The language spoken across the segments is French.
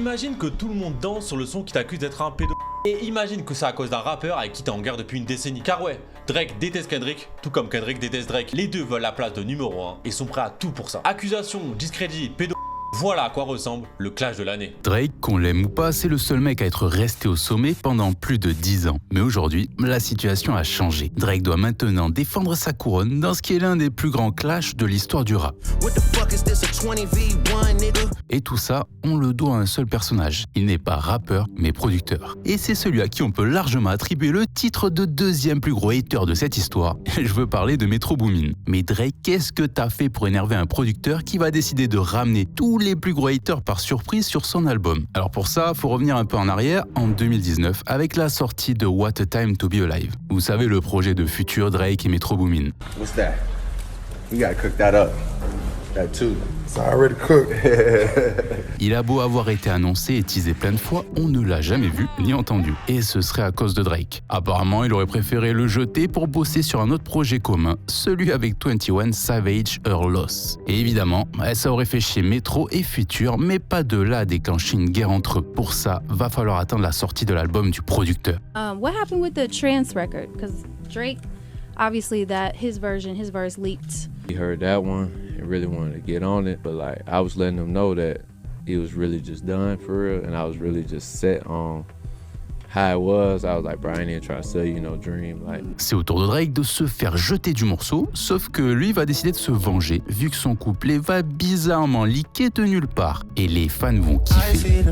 Imagine que tout le monde danse sur le son qui t'accuse d'être un pédo. Et imagine que c'est à cause d'un rappeur avec qui t'es en guerre depuis une décennie. Car ouais, Drake déteste Kendrick, tout comme Kendrick déteste Drake. Les deux veulent la place de numéro 1 et sont prêts à tout pour ça. Accusation, discrédit, pédo. Voilà à quoi ressemble le clash de l'année. Drake, qu'on l'aime ou pas, c'est le seul mec à être resté au sommet pendant plus de 10 ans. Mais aujourd'hui, la situation a changé. Drake doit maintenant défendre sa couronne dans ce qui est l'un des plus grands clashs de l'histoire du rap. Et tout ça, on le doit à un seul personnage. Il n'est pas rappeur, mais producteur. Et c'est celui à qui on peut largement attribuer le titre de deuxième plus gros hater de cette histoire. Je veux parler de Metro Boomin. Mais Drake, qu'est-ce que t'as fait pour énerver un producteur qui va décider de ramener tous les plus gros haters par surprise sur son album? Alors pour ça, faut revenir un peu en arrière, en 2019, avec la sortie de What a Time to Be Alive. Vous savez, le projet de Future, Drake et Metro Boomin. What's that? You gotta cook that up. That too. It's already cooked. Il a beau avoir été annoncé et teasé plein de fois, on ne l'a jamais vu ni entendu. Et ce serait à cause de Drake. Apparemment, il aurait préféré le jeter pour bosser sur un autre projet commun, celui avec 21 Savage Her Loss. Et évidemment, ça aurait fait chier Metro et Future, mais pas de là à déclencher une guerre entre eux. Pour ça, va falloir attendre la sortie de l'album du producteur. What happened with the trance record? Because Drake, obviously his verse leaked. He heard that one and really wanted to get on it, but like I was letting him know that it was really just done for real, and I was really just set on how it was. I was like, bro, I ain't even trying to sell you no dream. Like. C'est au tour de Drake de se faire jeter du morceau, sauf que lui va décider de se venger, vu que son couplet va bizarrement leaker de nulle part. Et les fans vont kiffer.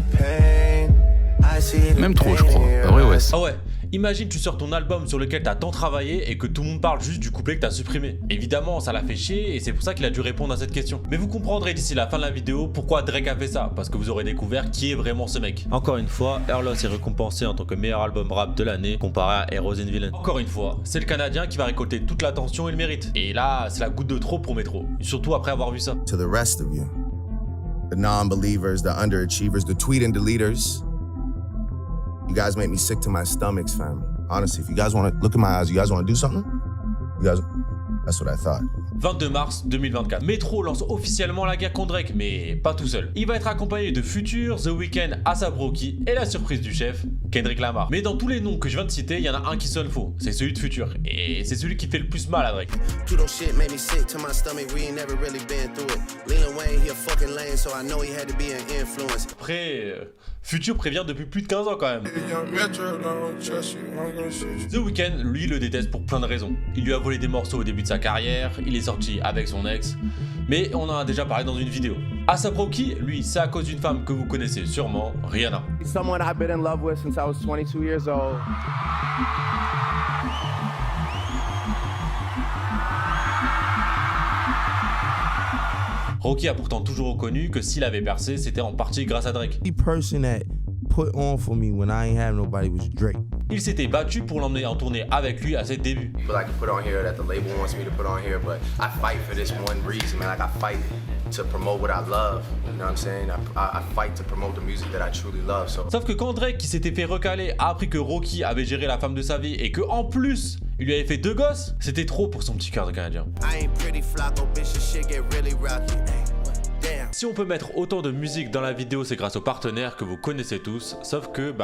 Même trop, je crois. Ouais. Ah ouais. Imagine tu sors ton album sur lequel t'as tant travaillé et que tout le monde parle juste du couplet que t'as supprimé. Évidemment ça l'a fait chier et c'est pour ça qu'il a dû répondre à cette question. Mais vous comprendrez d'ici la fin de la vidéo pourquoi Drake a fait ça, parce que vous aurez découvert qui est vraiment ce mec. Encore une fois, Her Loss est récompensé en tant que meilleur album rap de l'année comparé à Heroes and Villains. Encore une fois, c'est le Canadien qui va récolter toute l'attention et le mérite. Et là, c'est la goutte de trop pour Metro, surtout après avoir vu ça. To the rest of you, the non-believers, the underachievers, the tweet and deleters. You guys make me sick to my stomachs, fam. Honestly, if you guys want to look in my eyes, you guys want to do something? You guys, that's what I thought. 22 mars 2024. Metro lance officiellement la guerre contre Drake, mais pas tout seul. Il va être accompagné de Future, The Weeknd, A$AP Rocky et la surprise du chef, Kendrick Lamar. Mais dans tous les noms que je viens de citer, il y en a un qui sonne faux. C'est celui de Future. Et c'est celui qui fait le plus mal à Drake. Après, Future prévient depuis plus de 15 ans quand même. The Weeknd, lui, le déteste pour plein de raisons. Il lui a volé des morceaux au début de sa carrière, il est sorti avec son ex, mais on en a déjà parlé dans une vidéo. A$AP Rocky, lui, c'est à cause d'une femme que vous connaissez sûrement, Rihanna. Someone I've been in love with since I was 22 years old. Rocky a pourtant toujours reconnu que s'il avait percé, c'était en partie grâce à Drake. The person that put on for me when I ain't have nobody was Drake. Il s'était battu pour l'emmener en tournée avec lui à ses débuts. I can put on here that the label wants me to put on here, but I fight for this one reason, man. Like I fight to promote what I love. You know what I'm saying? I fight to promote the music that I truly love. So. Sauf que quand Drake, qui s'était fait recaler, a appris que Rocky avait géré la femme de sa vie et que en plus il lui avait fait 2 gosses, c'était trop pour son petit cœur de Canadien. Si on peut mettre autant de musique dans la vidéo, c'est grâce aux partenaires que vous connaissez tous, sauf que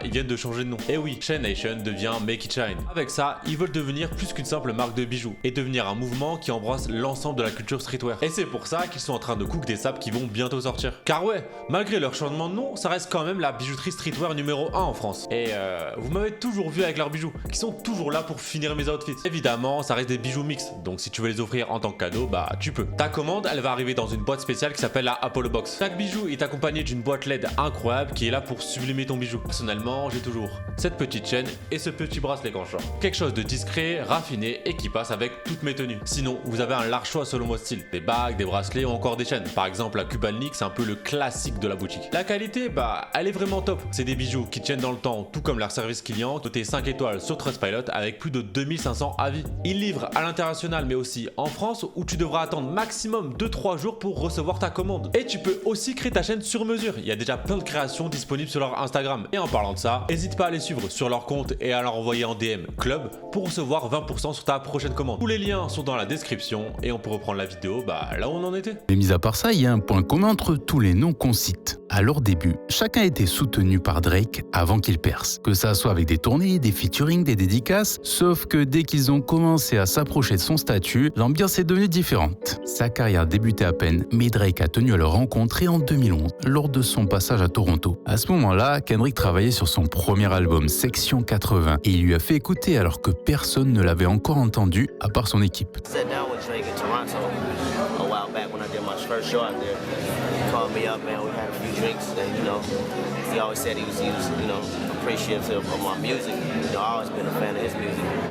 ils viennent de changer de nom. Et oui, Shine Nation devient Make It Shine. Avec ça, ils veulent devenir plus qu'une simple marque de bijoux et devenir un mouvement qui embrasse l'ensemble de la culture streetwear. Et c'est pour ça qu'ils sont en train de cook des sapes qui vont bientôt sortir. Car ouais, malgré leur changement de nom, ça reste quand même la bijouterie streetwear numéro 1 en France. Et vous m'avez toujours vu avec leurs bijoux, qui sont toujours là pour finir mes outfits. Évidemment, ça reste des bijoux mix, donc si tu veux les offrir en tant que cadeau, tu peux. Ta commande, elle va arriver dans une boîte spéciale qui s'appelle la Apollo Box. Chaque bijou est accompagné d'une boîte LED incroyable qui est là pour sublimer ton bijou. Personnellement, j'ai toujours cette petite chaîne et ce petit bracelet canchant. Quelque chose de discret, raffiné et qui passe avec toutes mes tenues. Sinon, vous avez un large choix selon votre style. Des bagues, des bracelets ou encore des chaînes. Par exemple, la Cuban Link, c'est un peu le classique de la boutique. La qualité, elle est vraiment top. C'est des bijoux qui tiennent dans le temps, tout comme leur service client, noté 5 étoiles sur Trustpilot avec plus de 2500 avis. Ils livrent à l'international mais aussi en France où tu devras attendre maximum 2-3 jours pour recevoir ta commande. monde. Et tu peux aussi créer ta chaîne sur mesure. Il y a déjà plein de créations disponibles sur leur Instagram. Et en parlant de ça, n'hésite pas à les suivre sur leur compte et à leur envoyer en DM club pour recevoir 20% sur ta prochaine commande. Tous les liens sont dans la description et on peut reprendre la vidéo là où on en était. Mais mis à part ça, il y a un point commun entre tous les noms qu'on cite. À leur début, chacun était soutenu par Drake avant qu'il perce. Que ça soit avec des tournées, des featuring, des dédicaces, sauf que dès qu'ils ont commencé à s'approcher de son statut, l'ambiance est devenue différente. Sa carrière débutait à peine, mais Drake a tenu à le rencontrer en 2011, lors de son passage à Toronto. À ce moment-là, Kendrick travaillait sur son premier album, Section 80, et il lui a fait écouter alors que personne ne l'avait encore entendu, à part son équipe.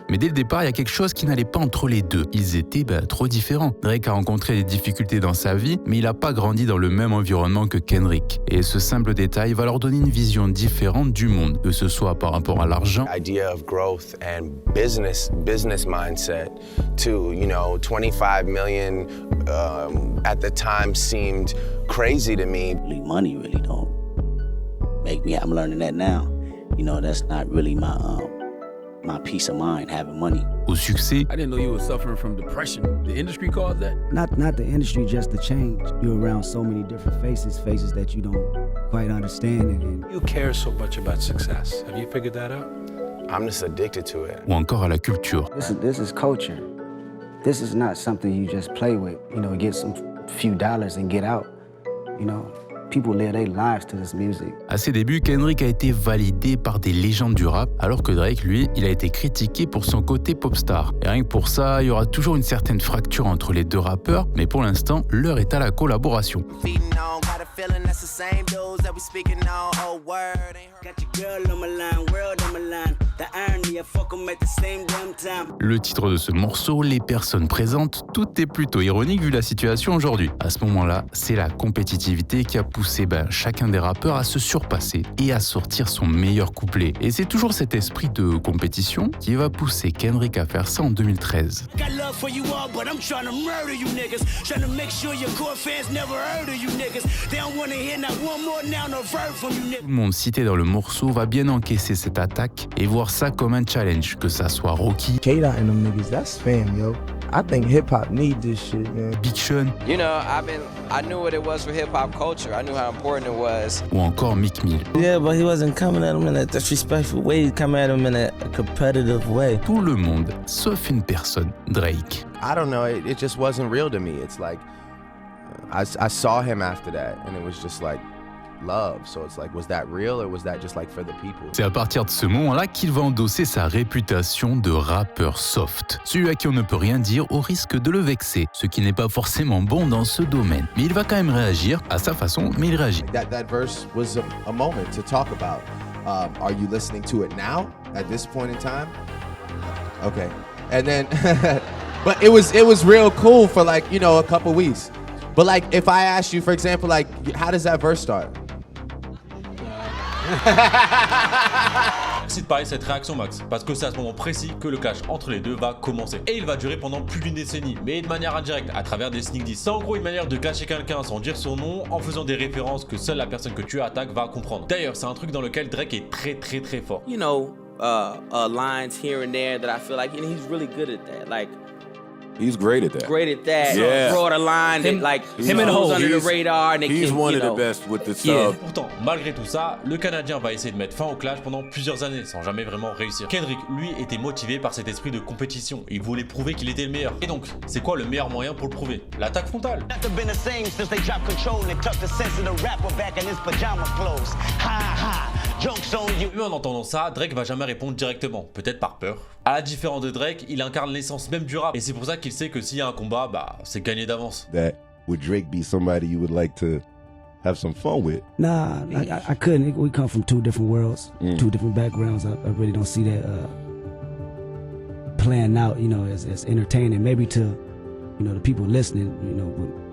Mais dès le départ, il y a quelque chose qui n'allait pas entre les deux. Ils étaient trop différents. Drake a rencontré des difficultés dans sa vie, mais il n'a pas grandi dans le même environnement que Kendrick. Et ce simple détail va leur donner une vision différente du monde, que ce soit par rapport à l'argent, Idea of growth and business mindset too. 25 million at the time seemed crazy to me. Money really don't make me. I'm learning that now. That's not really my peace of mind, having money. au succès. I didn't know you were suffering from depression. The industry caused that? Not the industry, just the change. You're around so many different faces that you don't quite understand. You care so much about success. Have you figured that out? I'm just addicted to it. Ou encore à la culture. This is culture. This is not something you just play with. Get some few dollars and get out. People live their lives to this music. À ses débuts, Kendrick a été validé par des légendes du rap, alors que Drake, lui, il a été critiqué pour son côté popstar. Et rien que pour ça, il y aura toujours une certaine fracture entre les deux rappeurs, mais pour l'instant, l'heure est à la collaboration. Le titre de ce morceau, les personnes présentes, tout est plutôt ironique vu la situation aujourd'hui. À ce moment-là, c'est la compétitivité qui a poussé chacun des rappeurs à se surpasser et à sortir son meilleur couplet. Et c'est toujours cet esprit de compétition qui va pousser Kendrick à faire ça en 2013. Tout le monde cité dans le morceau va bien encaisser cette attaque et voir ça comme un challenge, que ça soit Rocky, K-Dot and them niggas, that's fam, yo. I think hip-hop need this shit, man. Big Sean, I knew what it was for hip-hop culture. I knew how important it was. ou encore Meek Mill. Yeah, but he wasn't coming at him in a disrespectful way. He coming at him in a competitive way. Tout le monde, sauf une personne, Drake. I don't know, it just wasn't real to me. It's like, I saw him after that, and it was just like, love. So it's like, was that real or was that just like for the people? C'est à partir de ce moment-là qu'il va endosser sa réputation de rappeur soft. Celui à qui on ne peut rien dire au risque de le vexer, ce qui n'est pas forcément bon dans ce domaine. Mais il va quand même réagir à sa façon, mais il réagit. That verse was a moment to talk about. Are you listening to it now at this point in time? Okay. And then, but it was real cool for like, a couple weeks. But like, if I asked you, for example, like, how does that verse start? Merci de parler de cette réaction, Max, parce que c'est à ce moment précis que le clash entre les deux va commencer. Et il va durer pendant plus d'une décennie, mais de manière indirecte, à travers des sneak diss. C'est en gros une manière de clasher quelqu'un sans dire son nom, en faisant des références que seule la personne que tu attaques va comprendre. D'ailleurs, c'est un truc dans lequel Drake est très très très fort. Lines here and there that I feel like, he's really good at that. Like, he's great at that. Yeah. Broader line that him and Hov under the radar. And he's one of the best with the stuff. Pourtant, malgré tout ça, le Canadien va essayer de mettre fin au clash pendant plusieurs années sans jamais vraiment réussir. Kendrick, lui, était motivé par cet esprit de compétition. Il voulait prouver qu'il était le meilleur. Et donc, c'est quoi le meilleur moyen pour le prouver? L'attaque frontale. Mais en entendant ça, Drake va jamais répondre directement, peut-être par peur. À la différence de Drake, il incarne l'essence même du rap. Et c'est pour ça qu'il sait que s'il y a un combat, c'est gagné d'avance. That would Drake be somebody you would like to have some fun with? Nah, I couldn't. We come from two different worlds, two different backgrounds. I really don't see that playing out, as entertaining. Maybe to, the people listening,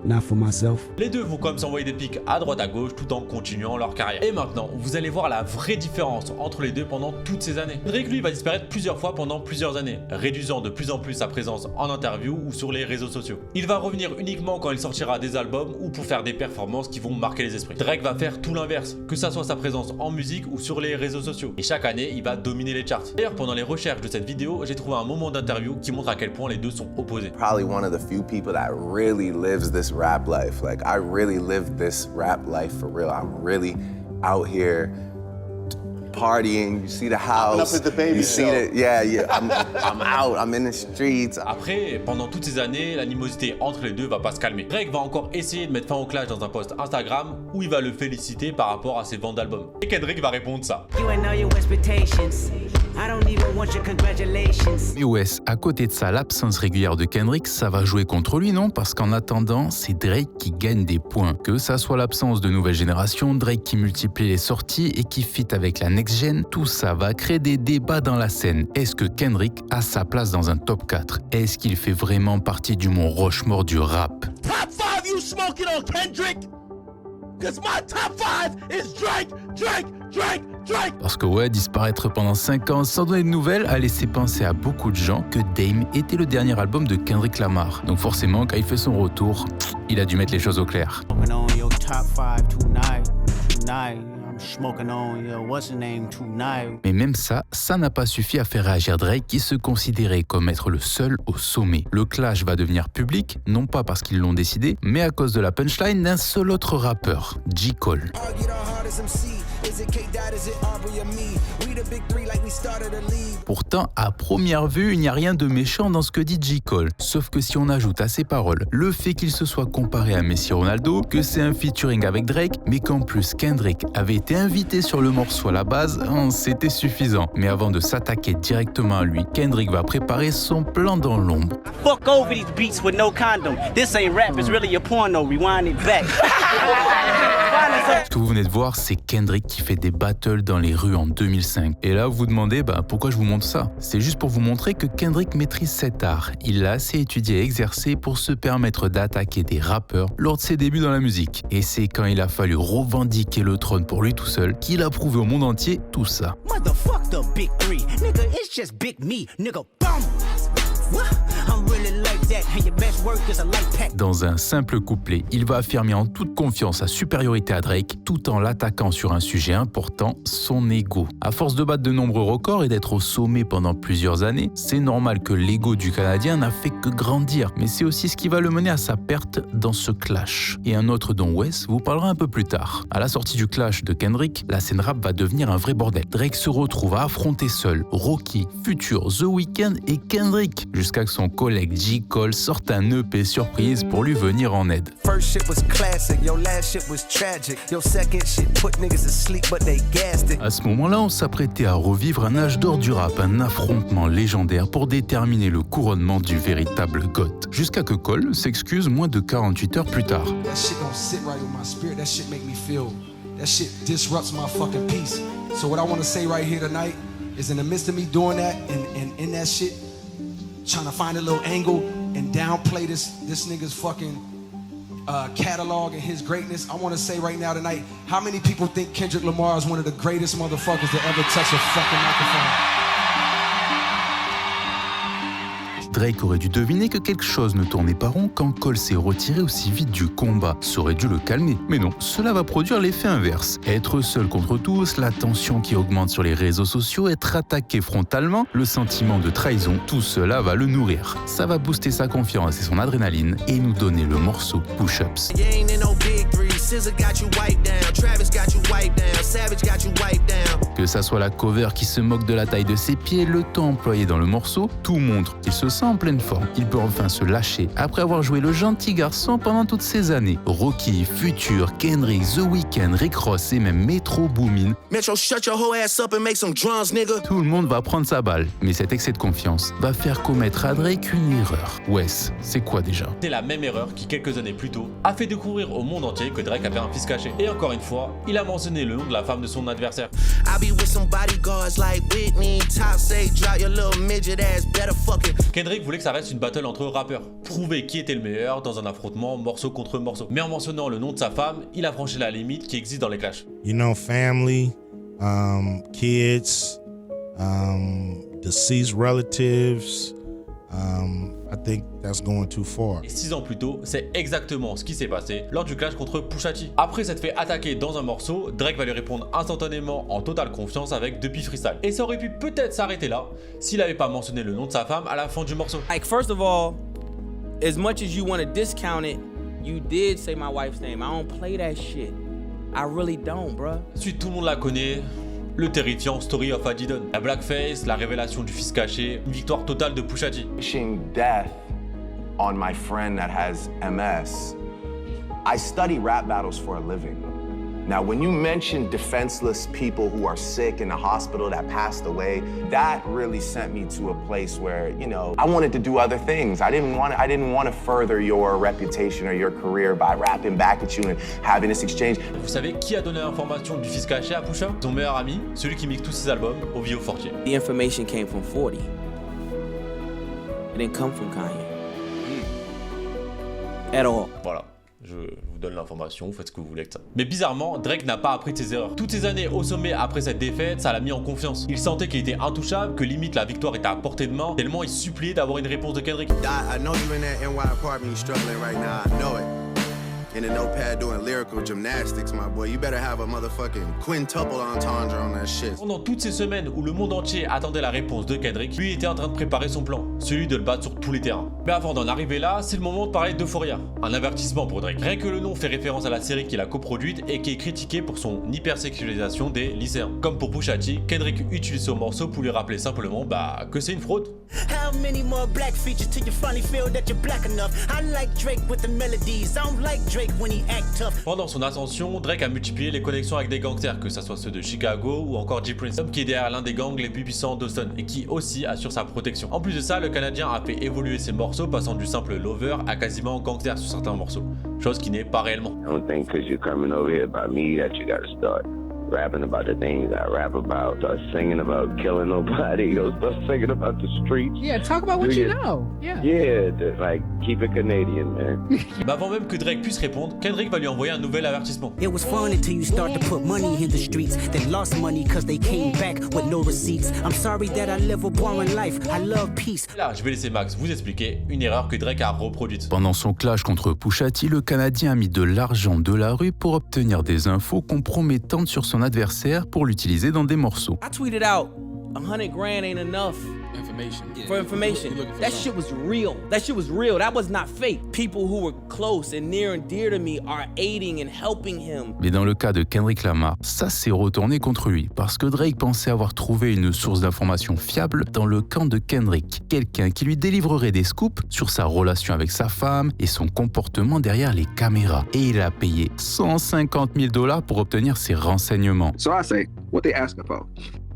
but not for myself. Les deux vont quand même s'envoyer des pics à droite à gauche tout en continuant leur carrière. Et maintenant, vous allez voir la vraie différence entre les deux pendant toutes ces années. Drake lui va disparaître plusieurs fois pendant plusieurs années, réduisant de plus en plus sa présence en interview ou sur les réseaux sociaux. Il va revenir uniquement quand il sortira des albums ou pour faire des performances qui vont marquer les esprits. Drake va faire tout l'inverse, que ça soit sa présence en musique ou sur les réseaux sociaux. Et chaque année, il va dominer les charts. D'ailleurs, pendant les recherches de cette vidéo, j'ai trouvé un moment d'interview qui montre à quel point les deux sont opposés. Probably one of the few people that really lives this rap life. Like, I really live this rap life for real. I'm really out here partying. You see the house. Up at the baby you see show. it. Yeah. I'm out. I'm in the streets. Après, pendant toutes ces années, l'animosité entre les deux va pas se calmer. Drake va encore essayer de mettre fin au clash dans un post Instagram où il va le féliciter par rapport à ses ventes d'albums. Et Kendrick va répondre ça. Mais Wes, à côté de ça, l'absence régulière de Kendrick, ça va jouer contre lui, non? Parce qu'en attendant, c'est Drake qui gagne des points. Que ça soit l'absence de nouvelle génération, Drake qui multiplie les sorties et qui fit avec la next-gen, tout ça va créer des débats dans la scène. Est-ce que Kendrick a sa place dans un top 4? Est-ce qu'il fait vraiment partie du mont Rushmore du rap? Top 5 you smoking on Kendrick? Cause my top 5 is Drake. Parce que ouais, disparaître pendant 5 ans sans donner de nouvelles a laissé penser à beaucoup de gens que Dame était le dernier album de Kendrick Lamar. Donc forcément, quand il fait son retour, il a dû mettre les choses au clair. Mais même ça n'a pas suffi à faire réagir Drake qui se considérait comme être le seul au sommet. Le clash va devenir public, non pas parce qu'ils l'ont décidé, mais à cause de la punchline d'un seul autre rappeur, J. Cole. Pourtant, à première vue, il n'y a rien de méchant dans ce que dit J. Cole. Sauf que si on ajoute à ses paroles le fait qu'il se soit comparé à Messi Ronaldo, que c'est un featuring avec Drake, mais qu'en plus Kendrick avait été invité sur le morceau à la base, c'était suffisant. Mais avant de s'attaquer directement à lui, Kendrick va préparer son plan dans l'ombre. Fuck over these beats with no condom. This ain't rap, it's really a porno. Rewind it back. Ce que vous venez de voir, c'est Kendrick qui fait des battles dans les rues en 2005. Et là, vous vous demandez pourquoi je vous montre ça. C'est juste pour vous montrer que Kendrick maîtrise cet art. Il l'a assez étudié et exercé pour se permettre d'attaquer des rappeurs lors de ses débuts dans la musique. Et c'est quand il a fallu revendiquer le trône pour lui tout seul qu'il a prouvé au monde entier tout ça. Motherfuck the big three. Nigga, it's just big me. Nigga, bum. Dans un simple couplet, il va affirmer en toute confiance sa supériorité à Drake tout en l'attaquant sur un sujet important, son ego. À force de battre de nombreux records et d'être au sommet pendant plusieurs années, c'est normal que l'ego du Canadien n'a fait que grandir, mais c'est aussi ce qui va le mener à sa perte dans ce clash. Et un autre dont Wes vous parlera un peu plus tard. À la sortie du clash de Kendrick, la scène rap va devenir un vrai bordel. Drake se retrouve à affronter seul Rocky, Future, The Weeknd et Kendrick, jusqu'à que son collègue J. Cole sorte un EP surprise pour lui venir en aide. À ce moment-là, on s'apprêtait à revivre un âge d'or du rap, un affrontement légendaire pour déterminer le couronnement du véritable GOAT. Jusqu'à que Cole s'excuse moins de 48 heures plus tard. Trying to find a little angle and downplay this nigga's fucking catalog and his greatness. I want to say right now tonight, how many people think Kendrick Lamar is one of the greatest motherfuckers to ever touch a fucking microphone? Drake aurait dû deviner que quelque chose ne tournait pas rond quand Cole s'est retiré aussi vite du combat. Ça aurait dû le calmer. Mais non, cela va produire l'effet inverse. Être seul contre tous, la tension qui augmente sur les réseaux sociaux, être attaqué frontalement, le sentiment de trahison, tout cela va le nourrir. Ça va booster sa confiance et son adrénaline et nous donner le morceau Push-Ups. Que ça soit la cover qui se moque de la taille de ses pieds, le temps employé dans le morceau, tout montre qu'il se sent en pleine forme. Il peut enfin se lâcher après avoir joué le gentil garçon pendant toutes ces années. Rocky, Future, Kendrick, The Weeknd, Rick Ross et même Metro Boomin. Tout le monde va prendre sa balle. Mais cet excès de confiance va faire commettre à Drake une erreur. Wes, c'est quoi déjà? C'est la même erreur qui, quelques années plus tôt, a fait découvrir au monde entier que Drake avait un fils caché. Et encore une fois, il a mentionné le nom de la femme de son adversaire. be with some bodyguards like Whitney. Top say drop your little midget ass, better fucking. Kendrick voulait que ça reste une battle entre rappeurs, prouver qui était le meilleur dans un affrontement morceau contre morceau. Mais en mentionnant le nom de sa femme, il a franchi la limite qui existe dans les clashs. You know, family, kids, deceased relatives. I think that's going too far. Et 6 ans plus tôt, c'est exactement ce qui s'est passé lors du clash contre Pusha T. Après s'être fait attaquer dans un morceau, Drake va lui répondre instantanément en totale confiance avec Depuis Freestyle. Et ça aurait pu peut-être s'arrêter là s'il avait pas mentionné le nom de sa femme à la fin du morceau. Like, first of all, as much as you want to discount it, you did say my wife's name. I don't play that shit. I really don't, bruh. Ensuite, tout le monde la connaît. Le terrifiant Story of Adidon. La blackface, la révélation du fils caché, une victoire totale de Pusha T. Wishing death on my friend that has MS. I study rap battles for a living. Now, when you mention defenseless people who are sick in the hospital that passed away, that really sent me to a place where, you know, I wanted to do other things. I didn't want to further your reputation or your career by rapping back at you and having this exchange. Vous savez qui a donné l'information du fils caché à Pusha? Son meilleur ami, celui qui mixe tous ses albums, OVO Fortier. The information came from 40. It didn't come from Kanye. At all. Voilà. Je vous donne l'information, vous faites ce que vous voulez avec ça. Mais bizarrement, Drake n'a pas appris de ses erreurs. Toutes ces années au sommet après cette défaite, ça l'a mis en confiance. Il sentait qu'il était intouchable, que limite la victoire était à portée de main, tellement il suppliait d'avoir une réponse de Kendrick. I know you in that NY apartment, you struggling right now, I know it. In a notepad doing lyrical gymnastics, my boy. You better have a motherfucking quintuple entendre on that shit. Pendant toutes ces semaines où le monde entier attendait la réponse de Kendrick, lui était en train de préparer son plan, celui de le battre sur tous les terrains. Mais avant d'en arriver là, c'est le moment de parler d'Euphoria, un avertissement pour Drake. Rien que le nom fait référence à la série qu'il a coproduite et qui est critiquée pour son hypersexualisation des lycéens. Comme pour Pusha T, Kendrick utilise ce morceau pour lui rappeler simplement que c'est une fraude. How many more black features till you finally feel that you're black enough? I like Drake with the melodies. I don't like Drake when he act tough. Pendant son ascension, Drake a multiplié les connexions avec des gangsters, que ce soit ceux de Chicago ou encore J. Prince, qui est derrière l'un des gangs les plus puissants d'Austin et qui aussi assure sa protection. En plus de ça, le Canadien a fait évoluer ses morceaux, passant du simple lover à quasiment gangster sur certains morceaux, chose qui n'est pas réellement. I don't think because you're coming over here by me that you gotta start rapping about the things I rap about, start singing about killing nobody, or start singing about the streets. Yeah, talk about what you know. Yeah. Yeah, just like keep it Canadian, man. Mais avant même que Drake puisse répondre, Kendrick va lui envoyer un nouvel avertissement. It was fun until you start to put money in the streets, then lost money cause they came back with no receipts. I'm sorry that I live a boring life. I love peace. Là, je vais laisser Max vous expliquer une erreur que Drake a reproduite. Pendant son clash contre Pusha T, le Canadien a mis de l'argent de la rue pour obtenir des infos compromettantes sur son adversaire pour l'utiliser dans des morceaux. I tweeted out, $100 grand ain't enough. For information. That shit was real. That shit was real. That was not fake. People who were close and near and dear to me are aiding and helping him. Mais dans le cas de Kendrick Lamar, ça s'est retourné contre lui parce que Drake pensait avoir trouvé une source d'information fiable dans le camp de Kendrick, quelqu'un qui lui délivrerait des scoops sur sa relation avec sa femme et son comportement derrière les caméras. Et il a payé $150,000 pour obtenir ces renseignements. So I say, what they asking for?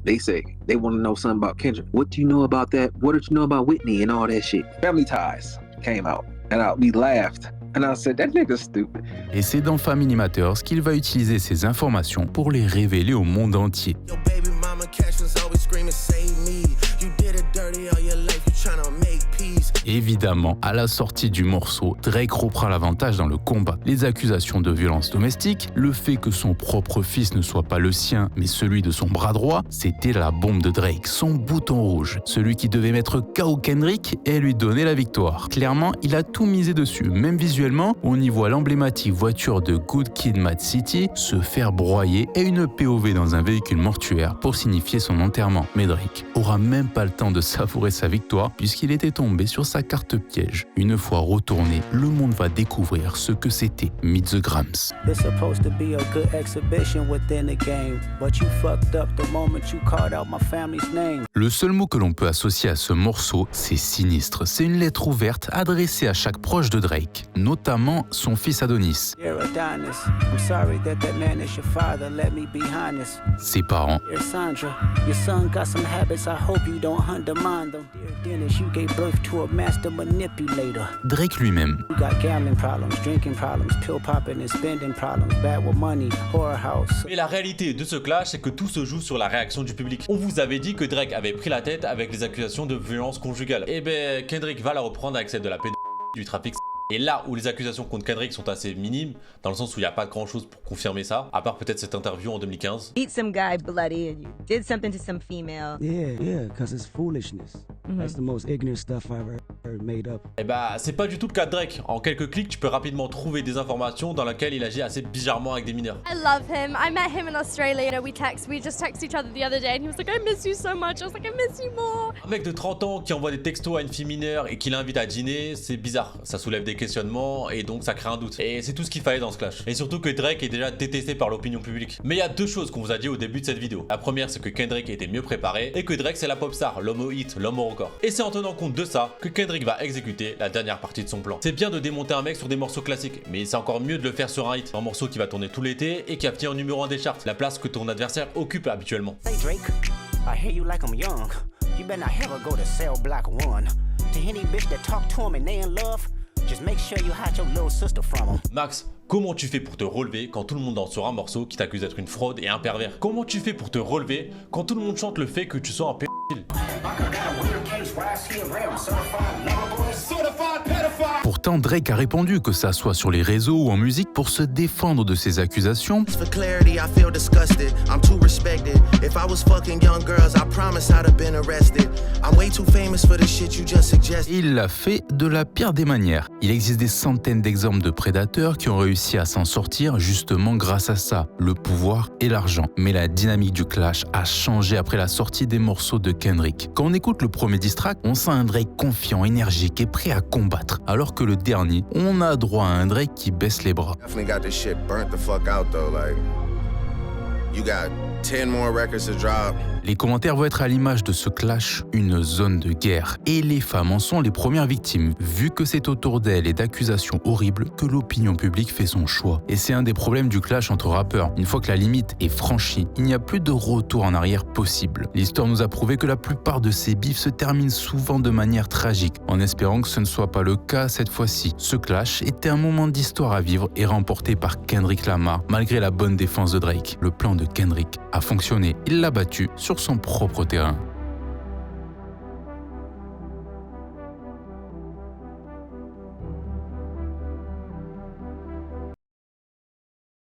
They say they want to know something about Kendrick. What do you know about that? What did you know about Whitney and all that shit? Family Ties came out, and we laughed. And I said, that nigga's stupid. Et c'est dans Family Matters qu'il va utiliser ces informations pour les révéler au monde entier. Your baby mama cash was always screaming, save me. You did it dirty all your life, you tryna make peace. Évidemment, à la sortie du morceau, Drake reprend l'avantage dans le combat. Les accusations de violence domestique, le fait que son propre fils ne soit pas le sien, mais celui de son bras droit, c'était la bombe de Drake, son bouton rouge, celui qui devait mettre KO Kendrick et lui donner la victoire. Clairement, il a tout misé dessus, même visuellement, on y voit l'emblématique voiture de Good Kid, Mad City se faire broyer et une POV dans un véhicule mortuaire pour signifier son enterrement. Mais Drake aura même pas le temps de savourer sa victoire puisqu'il était tombé sur sa carte piège. Une fois retourné, le monde va découvrir ce que c'était Meet the Grams. It's supposed to be a good exhibition within the game, but you fucked up the moment you called out my family's name. Le seul mot que l'on peut associer à ce morceau, c'est sinistre. C'est une lettre ouverte adressée à chaque proche de Drake, notamment son fils Adonis. Dear Adonis, I'm sorry that man is your father. Let me be honest. Ses parents. Dear Sandra, your son got some habits. I hope you don't undermine them. Dear Dennis, you gave birth to a man master manipulator. Drake lui-même. We got gambling problems, drinking problems, pill popping and spending problems, bad with money, horror house. Et la réalité de ce clash, c'est que tout se joue sur la réaction du public. On vous avait dit que Drake avait pris la tête avec les accusations de violence conjugale. Et ben Kendrick va la reprendre avec celle de la pédophilie, du trafic. Et là où les accusations contre Kendrick sont assez minimes, dans le sens où il n'y a pas grand chose pour confirmer ça, à part peut-être cette interview en 2015. Meet some guy bloody and you did something to some female. Yeah, because it's foolishness. That's the most ignorant stuff I've ever made up. Et bah c'est pas du tout le cas de Drake. En quelques clics, tu peux rapidement trouver des informations dans lesquelles il agit assez bizarrement avec des mineurs. I love him. I met him in Australia. You know, we just texted each other the other day and he was like, I miss you so much. I was like, I miss you more. Un mec de 30 ans qui envoie des textos à une fille mineure et qui l'invite à dîner, c'est bizarre. Ça soulève des questionnements et donc ça crée un doute. Et c'est tout ce qu'il fallait dans ce clash. Et surtout que Drake est déjà détesté par l'opinion publique. Mais il y a deux choses qu'on vous a dit au début de cette vidéo. La première, c'est que Kendrick était mieux préparé et que Drake c'est la pop star, l'homme au hit, l'homme au record. Et c'est en tenant compte de ça que Kendrick va exécuter la dernière partie de son plan. C'est bien de démonter un mec sur des morceaux classiques, mais c'est encore mieux de le faire sur un hit. Un morceau qui va tourner tout l'été et qui a fini en numéro 1 des charts, la place que ton adversaire occupe habituellement. Hey Drake, I hear you like I'm young. You better not ever go to cell block 1. To any bitch that talk to him and they in love, just make sure you hide your little sister from him. Max, comment tu fais pour te relever quand tout le monde danse sur un morceau qui t'accuse d'être une fraude et un pervers? Comment tu fais pour te relever quand tout le monde chante le fait que tu sois un pédophile? Pourtant, Drake a répondu, que ça soit sur les réseaux ou en musique, pour se défendre de ces accusations. Et il l'a fait de la pire des manières. Il existe des centaines d'exemples de prédateurs qui ont réussi à s'en sortir justement grâce à ça, le pouvoir et l'argent. Mais la dynamique du clash a changé après la sortie des morceaux de Kendrick. Quand on écoute le premier diss track, on sent un Drake confiant, énergique et prêt à combattre. Alors que le dernier, on a droit à un Drake qui baisse les bras. Les commentaires vont être à l'image de ce clash, une zone de guerre. Et les femmes en sont les premières victimes, vu que c'est autour d'elles et d'accusations horribles que l'opinion publique fait son choix. Et c'est un des problèmes du clash entre rappeurs. Une fois que la limite est franchie, il n'y a plus de retour en arrière possible. L'histoire nous a prouvé que la plupart de ces bifs se terminent souvent de manière tragique, en espérant que ce ne soit pas le cas cette fois-ci. Ce clash était un moment d'histoire à vivre et remporté par Kendrick Lamar, malgré la bonne défense de Drake. Le plan de Kendrick a fonctionné, il l'a battu sur son propre terrain.